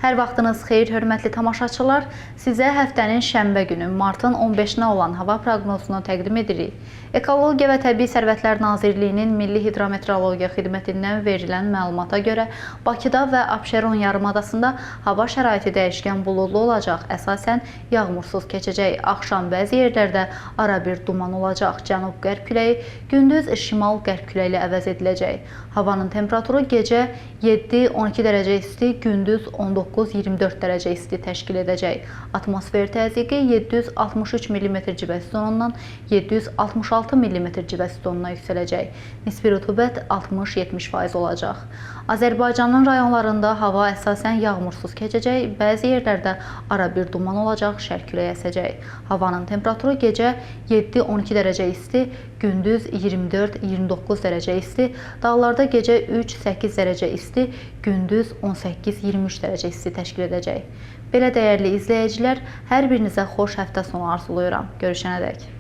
Hər vaxtınız xeyir, hörmətli tamaşaçılar. Sizə həftənin şənbə günü, martın 15-nə olan hava proqnozunu təqdim edirik. Ekologiya və Təbii Sərvətlər Nazirliyinin Milli Hidrometeorologiya Xidmətindən verilən məlumata görə Bakıda və Abşeron yarımadasında hava şəraiti dəyişkən buludlu olacaq. Əsasən yağmursuz keçəcək. Axşam bəzi yerlərdə arabir duman olacaq. Cənub-qərb küləyi gündüz şimal-qərb küləyi ilə əvəz ediləcək. Havanın temperaturu gecə 7-12 dərəcə isti, gündüz 19-24 dərəcə isti təşkil edəcək. Atmosfer təzyiqi 763 mm civə sütunundan 766 mm civə sütununa yüksələcək. Nisbi rütubət 60-70% olacaq. Azərbaycanın rayonlarında hava əsasən yağmursuz keçəcək, bəzi yerlərdə arabir duman olacaq, şərq küləyi əsəcək. Havanın temperaturu gecə 7-12 dərəcə isti, gündüz 24-29 dərəcə isti, dağlarda gecə 3-8 dərəcə isti, gündüz 18-23 dərəcə isti təşkil edəcək. Belə dəyərli izləyicilər, hər birinizə xoş həftə sonu arzulayıram. Görüşənədək.